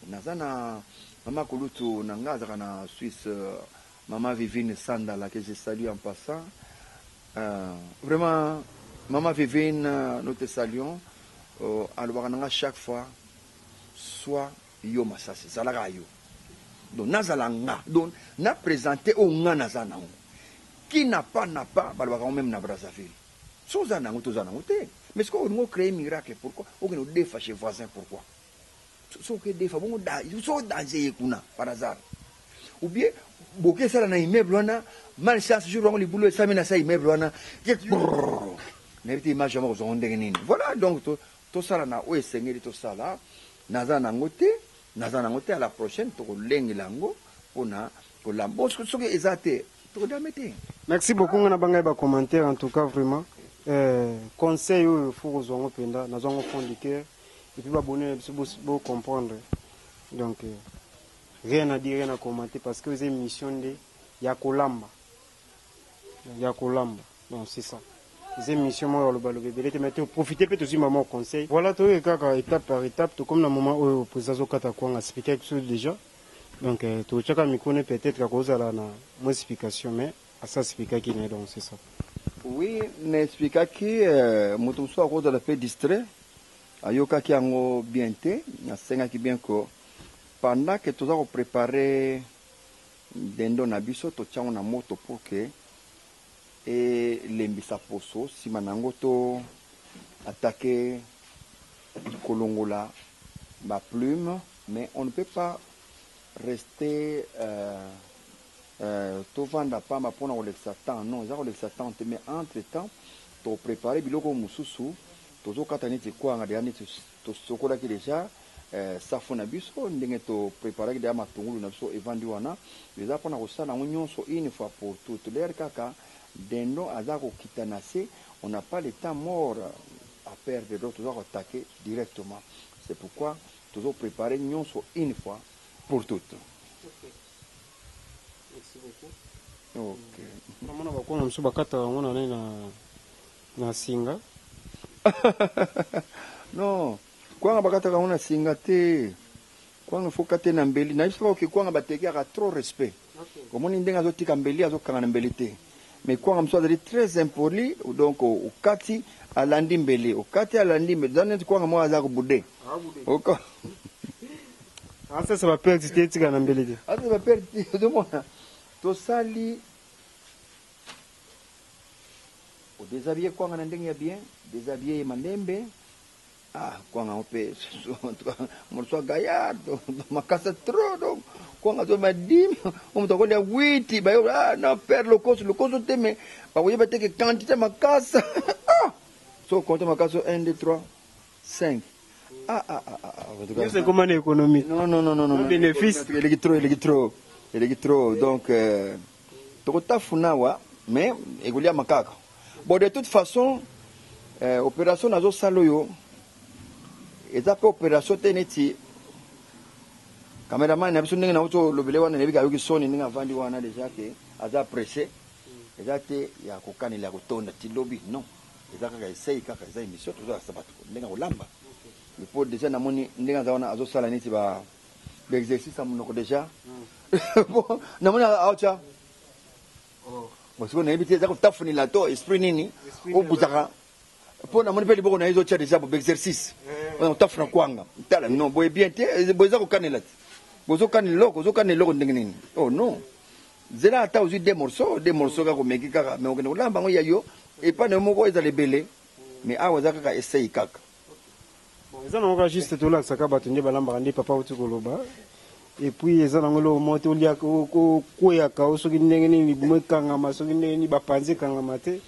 naza na mama kolutu na nga azaka na Suisse Maman Vivine Sandala, que je salue en passant. Vraiment, Maman Vivine, nous te saluons. Alors, chaque fois, soit yo masasi, salaga yo. Donc, nazalanga. Donc, na présenté au nga nazana. Qui n'a pas, balwaka même na Brazzaville. Sozana, tozana, mais ce qu'on a créé un miracle, pourquoi? On a défâché voisin, pourquoi? So que des fois, on a danger par hasard. Ou bien, boké ça na immeuble wana, malchance jour on les boulot ça mena ça immeuble wana. N'était image jamais aux ondes nini. Voilà donc tout ça là na o esengeli tout ça là, naza na ngote à la prochaine to lengi lango pona ko lambo ce que ezate to damete. Merci beaucoup ngana banga ba commentaire en tout cas vraiment conseil au faut aux penda na zongo fond du cœur et puis ba bonner beau comprendre. Donc rien à dire, rien à commenter parce que vous avez une mission de Yakolamba. Donc c'est ça. Vous avez une mission moi le balogue. Profitez peut-être aussi maman conseil. Voilà tout étape par étape, tout comme le moment où le président Katakwang a expliqué quelque chose déjà. Donc tout chacun me connaît peut-être qu'à cause de la mon explication, mais à ça expliquer qui est donc c'est ça. Oui, n'expliquer qui mon soit à cause de la fait distrait. Ayoka qui a bien té, na senga qui bien que pendant que tu as préparé dendo na biso to tiango na moto pour que et lembisa poso si manango to attaquer kolongola ma plume mais on ne peut pas rester to vanda pas ma pona o l'exatant non za o l'exatant mais entre temps to préparer biloko mususu to zo katani ti kwa ngadi ani to sokola ki déjà safu na biso ndenge to préparer de matungulu na biso evandi wana eza pona ko sala nyonso une fois pour toutes l'air kaka dendo azako kitanase on n'a pas le temps mort à perdre d'autres doit attaquer directement c'est pourquoi toujours préparer nyonso une fois pour toutes. OK. Merci beaucoup. OK. Namona bakona mso bakata ngona na singa. Non. Kwanga bakata ngona singa te. Kwanga fokate na mbeli. Na biso ke kwanga bateki aka trop respect. OK. Komoni ndenga zotika mbeli azokanga na mbeli te. Mais kwanga mso azali très impoli donc okati alandi mbeli. Okati alandi mbeli. Zanet kwanga mo azako bude. Ah bude. OK. Asa ça va perdre tika na mbeli te. Asa va perdre de mona. To sali o déshabillé kwanga na ndenge ya bien, déshabillé malembe. Ah, kwanga ope mo so gaillard, makasa trop donc kwanga to madim, on to kolia 8 ba yo na perdre le coso te mais ba voyez que quantité makasa. Ah! So compte makasa 1 2 3 5. C'est comment l'économie? Non. Bénéfice. Il est trop. Donc, Tokotafunawa, mais Egolia Makaka. Bon, de toute façon, opération Nazo Saloyo, et ça, opération Teneti, caméraman, n'a pas besoin de le béléwan, n'a pas besoin de n'a vendu wana déjà que, à pressé, et ça, il y a qu'aucun il y a qu'autant de lobby, non. Et ça, il essaye, il y a émission, tout ça, ça va tout, n'est-ce pas? Il faut déjà namoni ndenge zaona azosala neti ba exercice amunoko déjà bon namoni aocha parce que nayebi te za kutafuni la to esprit nini obuzaka po namoni pe liboko na hizo cha déjà ba exercice on tafuna kwanga tala non boye bien te boza ko kanela te bozo kanela loko ndenge nini oh non zela ata ozu des morceaux ka ko meki kaka mais okende olamba ngo yayo et pas ne moko ezale belé mais awa za kaka essaye kaka. Ils ont juste tout là, ça va tenir balambandi papa ou tout koloba. Et puis ils ont le monté au lia ko ya ka oso kinenge ni bumekanga maso kinenge ni bapanze kanga mate.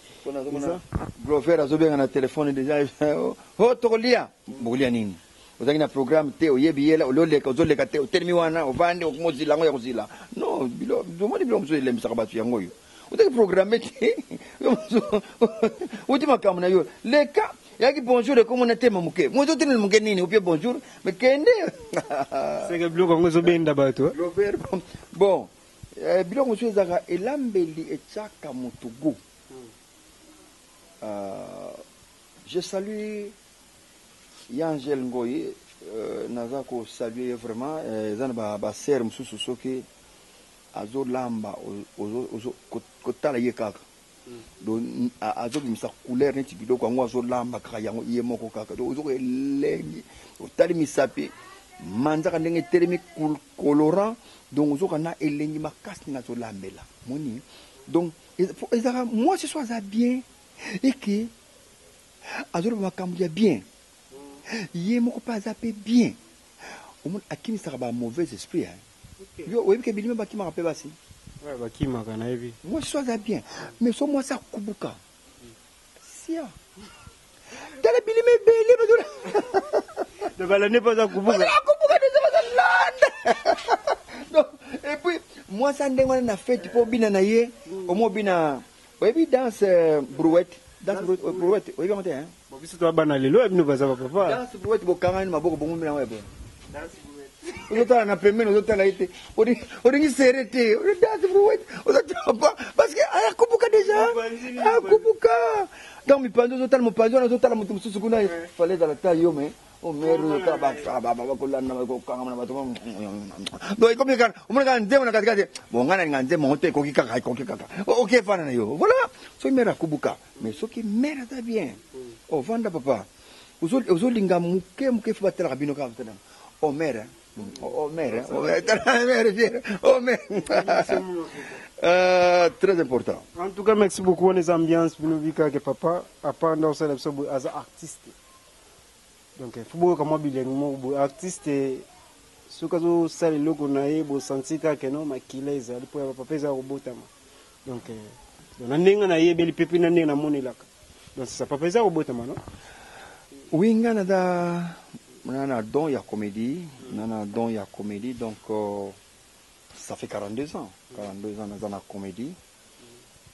Glover azobenga na téléphone déjà oh tokolia bolia nini. Ozangi na programme te oyebi yela ololeka ozoleka te otelemi wana ovande okumozila ngo ya kuzila. Non, bilo domoni bilo mzo ilemisa kabatu yango yo. Otaki programme te. Uti makamna yo. Leka yaki bonjour et comme on était mamuke. Moi je tenais mamuke nini ou bien bonjour mais kende. C'est que bilo kongo zo benda bato. Bon, bilo monsieur zaka elambeli etchaka mutugu. Je salue Yangel Ngoye nazako saluer vraiment zana ba sœur mususu soki azo lamba ozo kotala yekaka. Donc azobi misa couleur neti biloko ngo azolamba kaka yango ye moko kaka donc ozo elengi otali misapi manzaka ndenge telemi colorant donc ozo kana elengi makasi na zolambela moni donc ezaka moi ce soit ça bien et que azolo makambo ya bien ye moko pas zappé bien au monde akimi saka ba mauvais esprit hein yo oyebi ke bilime bakima rappel basi. Ouais, bakima kana hivi. Moi je suis bien. Mais so moi ça kubuka. Sia. Dale bilime beli badura. De balane pas za kubuka. Kubuka de land. Donc et puis moi ça ndengwa na fête pour bina na ye, au mo bina. Oyebi danse brouette, brouette. Oyebi comment hein? Bon biso to bana lelo ebino baza papa. Danse brouette bokanga ni maboko bongo bina webo. Danse on a premier on a été on dit serré on danse brouette on parce que aya kubuka déjà aya kubuka donc mi pando on tala mutu mususu kuna fallait dans la taille mais o mero ta ba ko lana ko kanga na bato donc comme quand on a nze on a katikati bongana nganze monte ko kika OK fana na yo voilà so mera kubuka mais ce qui mera ta bien o vanda papa ozo linga muke fa batela bino ka tena o mera très important. En tout cas, merci beaucoup les ambiances pour nous vivre que papa à part dans cette épisode as artiste. Donc il faut comment bilingue artiste ce que vous savez le qu'on a eu sentir que non makileza pour papa za robotama. Donc on ndinga na yebe li pepi na ndinga na moni laka. Donc ça papa za robotama non? Winga na da Nana don il y a comédie, nana don il y a comédie, donc ça fait 42 ans. 42 ans dans la comédie.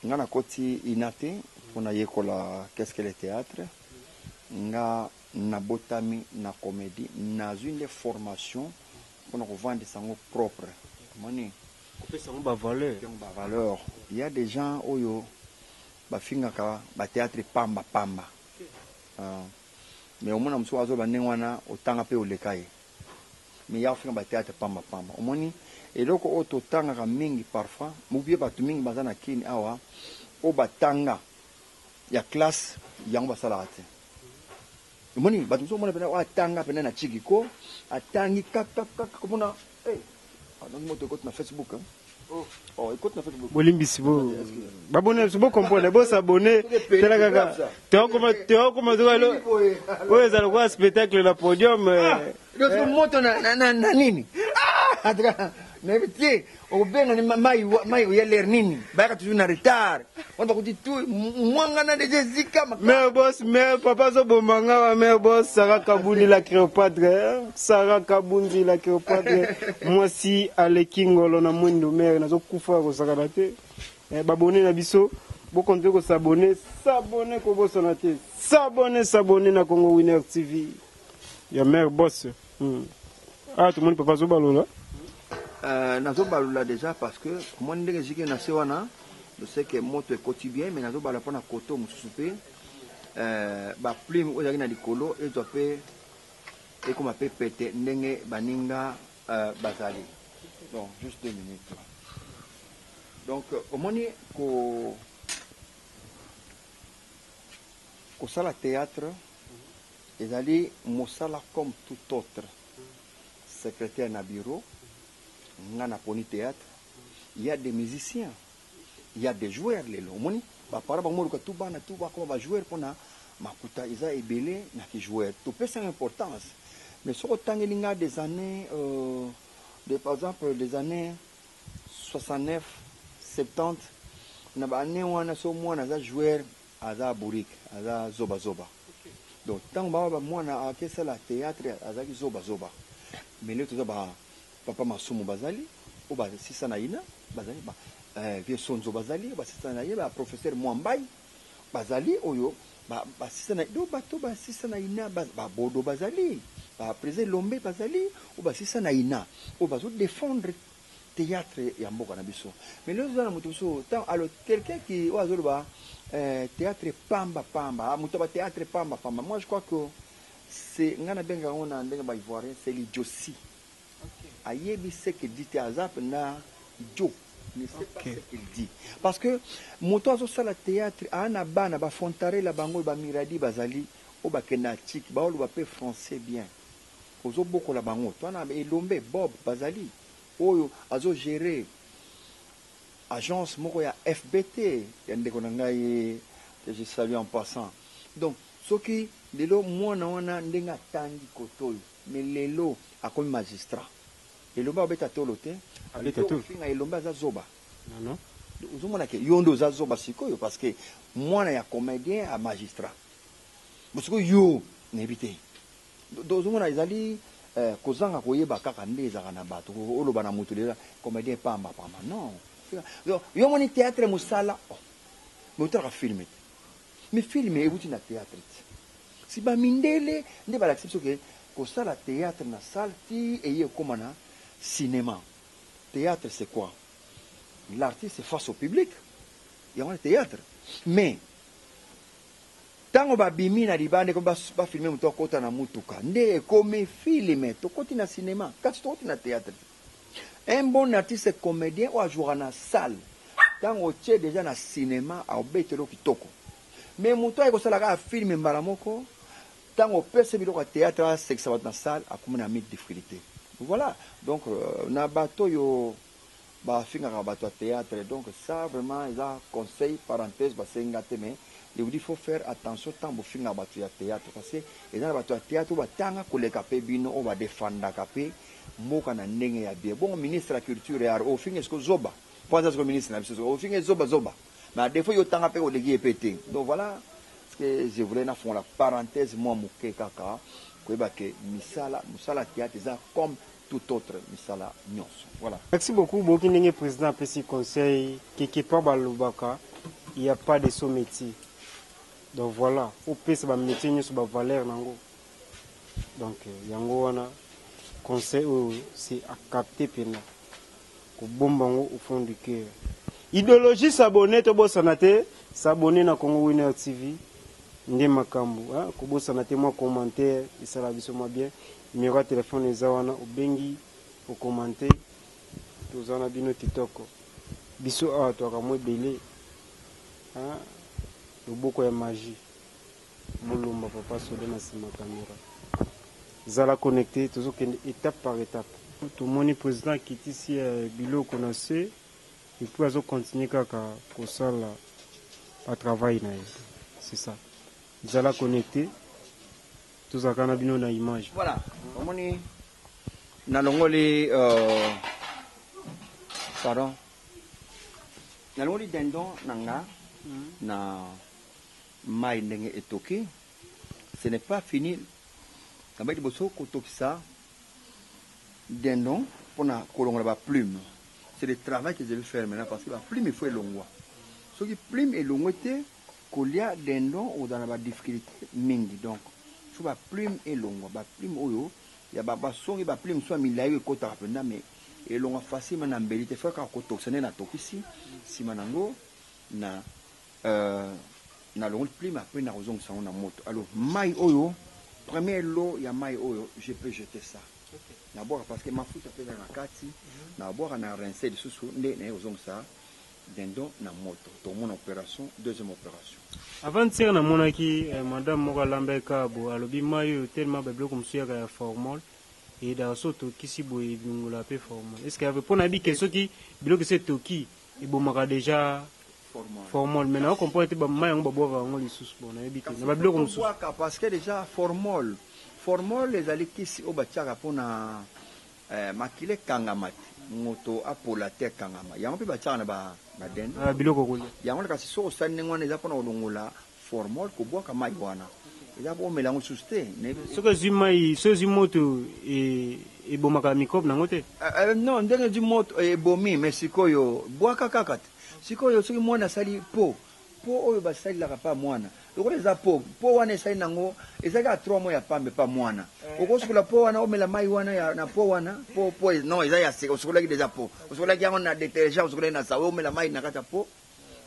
Nana koti inate, on a yekola qu'est-ce que le théâtre. Nga na botami na comédie, na une formation pour vendre sango propre. Moni. Valeur. Il y a des gens oyo bafingaka ba théâtre pamba pamba. Mais au moins amso azo banengwana otanga pe olekaye. Mais ya finga ba théâtre pamba pamba. Omoni eloko oto tanga ka mingi parfois, mubie batu mingi bazana kini awa o batanga ya classe yango basala ate. Omoni batu so mona pena o atanga pena na chikiko, atangi kaka komona donc moi écoute na Facebook hein. Oh écoute na Facebook. Bolimbisi bo. Babone so bo comprendre bo s'abonner. Tela kaka. Teo comme zo ouais ça le spectacle na podium. Donc moto na nini? Atra na bitie o benga ni mai ya ler nini? Ba toujours na retard. On va dire tout mwanga na déjà zika ma. Mais boss mais papa so bo manga mais boss Sarah Kabundi la Cléopâtre. Sarah Kabundi la Cléopâtre. Moi si ale kingolo na mundo mère na zo kufa ko sakanate. Babone na biso bo compter ko s'abonner ko bo sonate. S'abonner na Congo Winner TV. Ya mère boss. Ah tout le monde peut pas zo balola. Nazo balula déjà parce que moi ndenge jike na sewana je sais que moto est quotidien mais nazo bala pona koto mususupe ba plume ozaki na likolo et to pe et comme pe pété ndenge baninga bazali. Donc juste 2 minutes. Donc au moni ko sala théâtre ezali mosala comme tout autre. Secrétaire na bureau ngana poni théâtre, il y a des musiciens, il y a des joueurs les lomoni ba para ba moruka tuba na tuba comme ba joueur pona makuta isa ebele na ki joueur to pesa importance mais so tangelinga des années par exemple des années 69 70 na ba année wana so mwana za joueur aza burik aza zoba donc tant ba mwana akesa la théâtre aza ki zoba mais le tout ba papa masumu bazali o ba sisa na ina bazali ba vieux sonzo bazali ba sisa na ina professeur Mwambai bazali oyo ba sisa na do bato ba sisa na ina ba bodo bazali ba président Lombe bazali o ba sisa na ina o ba zo défendre théâtre ya mboka na biso mais le zo na mutu so tant alors quelqu'un qui o azolo ba théâtre pamba mutu ba théâtre pamba moi je crois que c'est ngana benga ona ndenga ba ivoirien c'est l'idiotie. Ayebi ce qu'il dit Azap na Joe ne sait pas ce qu'il dit parce que moto azo sala théâtre ana bana ba fontare la bango ba miradi bazali o ba kenatik ba olo ba pe français bien ozo boko la bango to na elombe Bob bazali oyo azo gérer agence moko ya FBT yande ko ngai que je salue en passant donc soki lelo mwana wana ndenga tangi kotoyo mais lelo akomi magistrat elomba obeta tolo te abeta to finga elomba za zoba non uzomona ke yondo za zoba sikoyo parce que mwana ya comédien a magistrat musiko yo nebite dozomona izali kozanga koyeba kaka ndeza kana bato oloba na mutu lela comédien pamba non yo moni théâtre musala motra filmer mais filmer ebuti na théâtre si ba mindele nde ba l'acception que ko sala théâtre na salle ti eye komana cinéma. Théâtre, c'est quoi? L'artiste est face au public. Il y a un théâtre. Mais, tant qu'on va bimi na libane, qu'on va filmer muto kota na mutuka, nde comme filmer, to koti na cinéma, quand tu koti na théâtre. Un bon artiste comédien ou à jouer na salle. Tant qu'on tient déjà na cinéma, à obéter lo kitoko. Mais muto eko sala ka filmer mbaramoko, tant qu'on peut se biloko théâtre, c'est que ça va dans salle, à comme na mythe difficulté. Voilà, donc na bateau yo ba finga ka bateau théâtre donc ça vraiment ils a conseil parenthèse ba sengate mais il vous dit faut faire attention tant bo finga bateau théâtre parce que ils a bateau théâtre ba tanga koleka pe bino o ba defanda ka pe mboka na ndenge ya bien bon ministre la culture ya o finga sko zoba pas que ministre na biso o finga zoba mais des fois yo tanga pe o legi epete donc voilà ce que je voulais na fond la parenthèse moi muke kaka koyeba ke misala théâtre eza comme tout autre misala nyonso. Voilà. Merci beaucoup. Boki ndenge président apesi conseil quelque part balobaka il n'y a pas de son métier. Donc voilà, faut pesa ba métier nyonso ba valeur nango. Donc yango wana conseil c'est à capter pena. Ko bomba ngo au fond du cœur. Idéologie s'abonner to bosana te, s'abonner na Congo Winner TV. Ndé makambu, hein, ko bosana te moi commentaire, isala biso ma bien. Numéro de téléphone eza wana obengi au commenter. Tozana bino TikTok. Biso a to ka mo belé. Hein? Loboko ya magie. Molomba papa sode na sima caméra. Zala connecté, toujours étape par étape. Tout le monde président qui est ici bilo connaissait et puis azo continuer kaka ko sala à travail na. C'est ça. Zala connecté. Tout ça kana bino na image. Voilà. Omoni na longoli pardon. Na longoli dendon nanga na mai ndenge etoki. Ce n'est pas fini. Kabaki boso kotokisa dendon pour na kolongola ba plume. C'est le travail que je vais faire maintenant parce que la plume il faut elongwa. Ce qui plume elongwete kolia dendon ou dans la difficulté mingi donc faut ba plume elongwa ba plume oyo ya baba songi ba plume soit milayo ko ta penda mais elongwa facilement na mbelite faut ka kotokisane na tokisi simanango na na longue plume après na ozong sa na moto. Alors mai oyo premier lot ya mai oyo je peux jeter ça. D'abord parce que ma foot a fait dans la kati, d'abord on a rincé de sous nde na ozong ça dendon na moto. Donc mon opération, deuxième opération. Avant de tirer na monaki madame Moko Lambeka bo alobi mai tellement ba bloc comme ça ya formol et da soto kisi bo ibingula pe formol. Est-ce qu'il y avait pour nabi que ceux qui bloc c'est toki et bo maka déjà formol maintenant on comprend que ba mai on ba boire on les sous bon na ebité na ba bloc comme ça parce que déjà formol les alikisi au batiaka pona makile kangamati moto apola te kangama yango pe batiaka na ba den biloko kolia yango kasi so sanne ngwana eza pona olongola formol ko boaka mai wana eza po melango suste ce que zimai ce zimoto et bomaka microbe nango te non ndenge zimoto e bomi mais sikoyo boaka kakati sikoyo soki mwana sali po oyo basalilaka pa mwana lokola eza po wana esali nango ezalaki a 3 mois ya pambe pa mwana okosokola po wana omela mai wana na po wana po non eza ya seka osokolaki deja po osokolaki yango na détergent osokolaki na sawe omela mai na kati ya po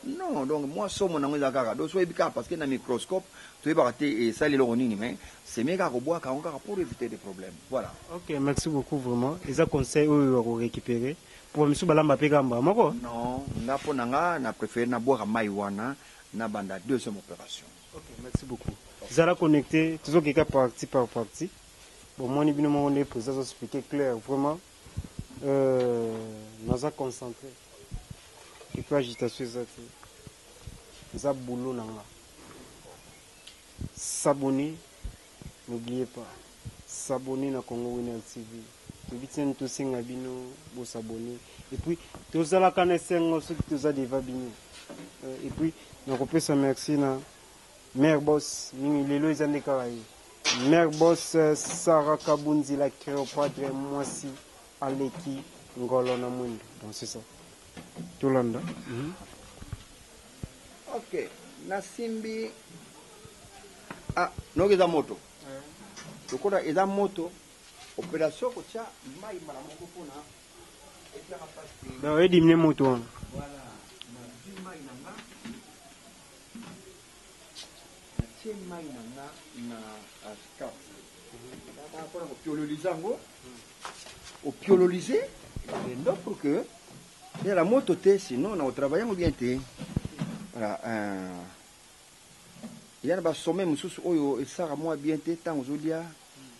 non donc moi somo nango eza kaka donc soyebi kaka parce que na microscope toyebaka te esali eloko nini mais c'est mieux kaka kobwaka yango kaka pour éviter des problèmes. Voilà. Ok, merci beaucoup vraiment. Eza conseil oyo ya korécupérer pour misu balamba pe kamba moko non nga po nanga na préféré na bwaka mai wana na banda deuxième opération. Ok, merci beaucoup. Zala connecté, toujours quelqu'un partie par partie. Bon, moi, je vais vous expliquer clair, vraiment. Nous sommes concentrés. Et puis, agitation, c'est un boulot. S'abonner, n'oubliez pas. S'abonner à Congo Winner TV. Tu tous vous s'abonner. Et puis, tous la connaissance, ceux qui tous déjà bini. Et puis, nous on peut se remercier na Mère Boss, Lelo Izandekarai. Mère Boss, Sarah Kabunzi, la Cléopâtre, Moisi, Aleki, Ngolo Namundo. Donc c'est ça. Tout le monde. Ok. Nasimbi. Ah, non, il y a moto. Le coup il y a moto. Opération, il y a mai malamoko pona. Et puis on va passer. Voilà, moto. Voilà. Mai nanga na scarf. Pour piololiser ngo. Au piololiser, donc pour que il y a la moto té sinon on travaille bien té. Voilà il y a ba sommet mususu oyo esara moi bien té tant ozolia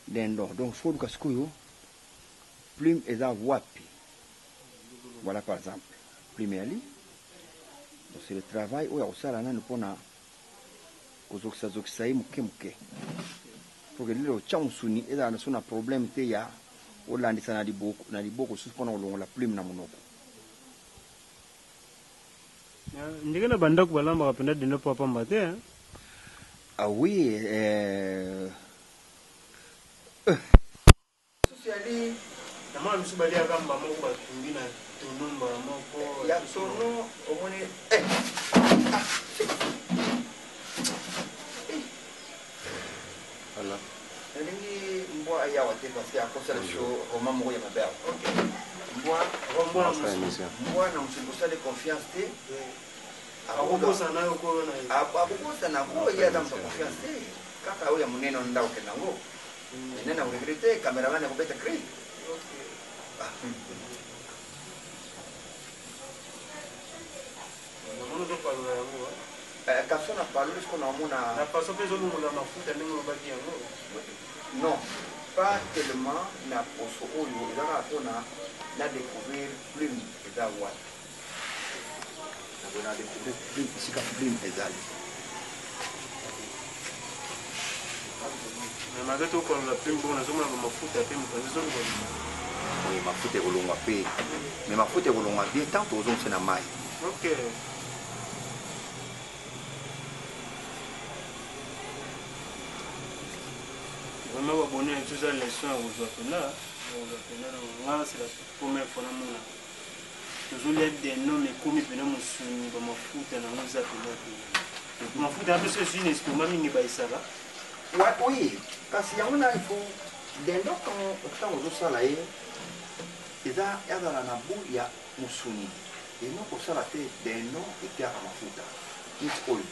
dendo. Donc faut que skoyo plume eza wapi. Voilà par exemple, plume ali. Donc c'est le travail oyo osala nanu pona ozokisa muke pour que lelo chamusuni eza na sona problème te ya olandisa na liboko susu pona olongola plume na monoko. Ndenge na banda ko balamba kapenda dino papa mbate hein. Ah oui Sociali na mwana misu bali akamba moko batumbi na tonumba moko ya tono omoni voilà elingi mbwa ayawa te parce que akosala show roma moko ya mabe awa mbwa na mosusu kosala confiance te akokosa nayo ko na akokosa nango ye aza moto confiance te kaka oyo ya monene ono ndako okende yango ene na koregrete cameraman akobeta cri kaso na paloli siko naomona na paso mpe ezolongola mafuta ndenge olobaki yango non pas tellement na poso oyo eza kaka mpona na découvrir plume eza wana na découvrir plume esika plume ezali mais malgré tout okolola mpe mbongo nazomonaka mafuta mpe mokonzi ezolongola mafuta ekolongwa mpe mais mafuta ekolongwa bien tant tozongisa na mai ok vraiment babone tous à leçon ya kozwa pena nga c'est la première fois namona tozolia denome ekomi pena mosuni bamafuta nango eza pena te mafuta ya biso esui nesitoma mingi baesaka oui kasi yango na ifo dendo ntango ozosala ye eza yazala na bu ya mosuni eno kosala te dendo etiaka mafuta niti oyo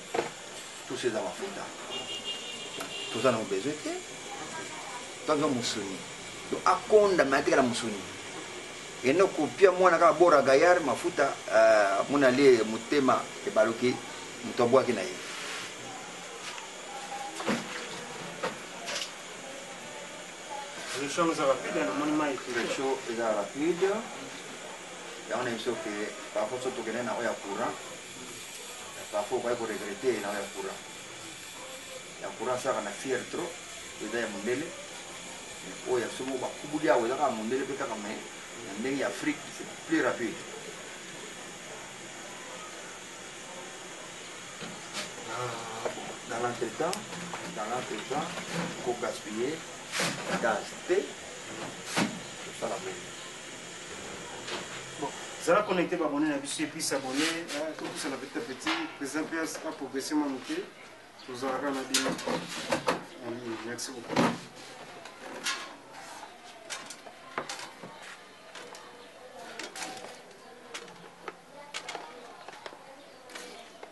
tosi eza mafuta toza na besoin te toza mosuni akonda me atekala mosuni eno kopia mwana kaka bora gayar mafuta mona lie motema ebaluki moto abwaki na ye réchaud eza rapide namoni mai réchaud eza rapide yango na biso ke parfois so tokende na oyo ya courant parfois okoki koregrete na oyo ya courant asaka na fiere trop eza ya mondele oyo soki bakubuli awo eza kaka mondele mpe kaka me na ndenge ya afrique c'est plus rapide dans l'entretemps ko gaspiller gaz te tosala mbele bon zala connecté babone na biso epuis s'abonne tokosala petit à petit président mpe aprogresse mwa moke tozalaka na bino en ligne merci beaucoup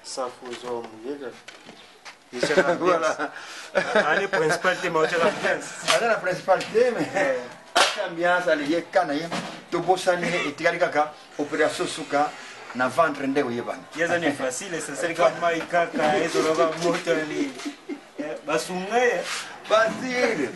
safu zo muyega voilà allez principal thème au tela aza na principal thème ata ambiance aliye kana ye tobosani etikali kaka opération suka na ventre nde oyebana yeza ni facile ça c'est comme mai kaka ezoloba moto ni basunga basile